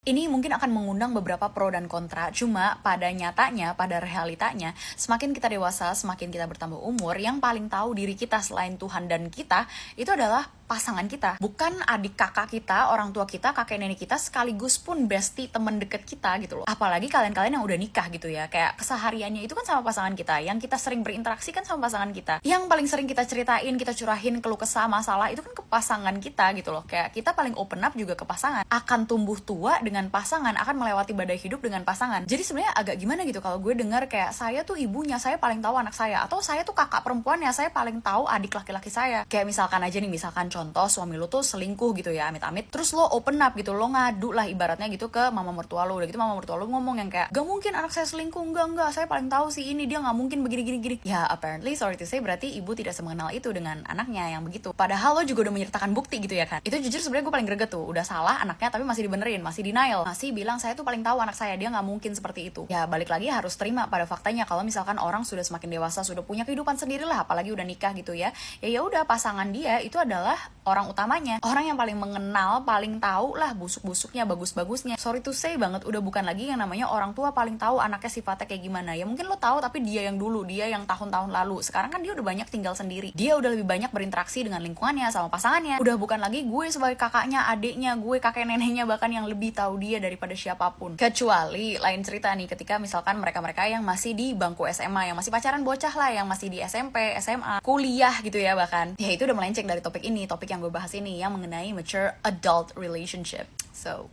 Ini mungkin akan mengundang beberapa pro dan kontra, cuma pada nyatanya, pada realitanya, semakin kita dewasa, semakin kita bertambah umur, yang paling tahu diri kita selain Tuhan dan kita, itu adalah pasangan kita. Bukan adik kakak kita, orang tua kita, kakek nenek kita, sekaligus pun bestie, teman deket kita gitu loh. Apalagi kalian-kalian yang udah nikah gitu ya, kayak kesehariannya itu kan sama pasangan kita, yang kita sering berinteraksi kan sama pasangan kita, yang paling sering kita ceritain, kita curahin keluh kesah masalah itu kan ke pasangan kita gitu loh. Kayak kita paling open up juga ke pasangan, akan tumbuh tua dengan pasangan, akan melewati badai hidup dengan pasangan. Jadi sebenarnya agak gimana gitu kalau gue dengar kayak saya tuh ibunya, saya paling tahu anak saya, atau saya tuh kakak perempuannya, saya paling tahu adik laki-laki saya. Kayak misalkan aja nih, misalkan contoh suami lo tuh selingkuh gitu ya, amit-amit, terus lo open up gitu, lo ngadu lah ibaratnya gitu ke mama mertua lo. Udah gitu mama mertua lo ngomong yang kayak, gak mungkin anak saya selingkuh, enggak, saya paling tahu sih ini, dia gak mungkin begini. Ya apparently, sorry to say, berarti ibu tidak semengenal itu dengan anaknya yang begitu. Padahal lo juga udah menyertakan bukti gitu ya kan. Itu jujur sebenarnya gue paling greget tuh, udah salah anaknya tapi masih dibenerin, masih denial, masih bilang saya tuh paling tahu anak saya, dia nggak mungkin seperti itu. Ya balik lagi harus terima pada faktanya, kalau misalkan orang sudah semakin dewasa, sudah punya kehidupan sendiri lah, apalagi udah nikah gitu ya udah, pasangan dia itu adalah orang utamanya, orang yang paling mengenal, paling tahu lah busuk-busuknya, bagus-bagusnya. Sorry to say banget, udah bukan lagi yang namanya orang tua paling tahu anaknya sifatnya kayak gimana. Ya mungkin lo tahu, tapi dia yang dulu, dia yang tahun-tahun lalu. Sekarang kan dia udah banyak tinggal sendiri, dia udah lebih banyak berinteraksi dengan lingkungannya, sama pasangannya. Udah bukan lagi gue sebagai kakaknya, adiknya, gue kakek neneknya bahkan yang lebih tahu dia daripada siapapun. Kecuali lain cerita nih, ketika misalkan mereka-mereka yang masih di bangku SMA, yang masih pacaran bocah lah, yang masih di SMP, SMA, kuliah gitu ya bahkan. Ya itu udah melenceng dari topik ini, topik yang gue bahas ini yang mengenai mature adult relationship. So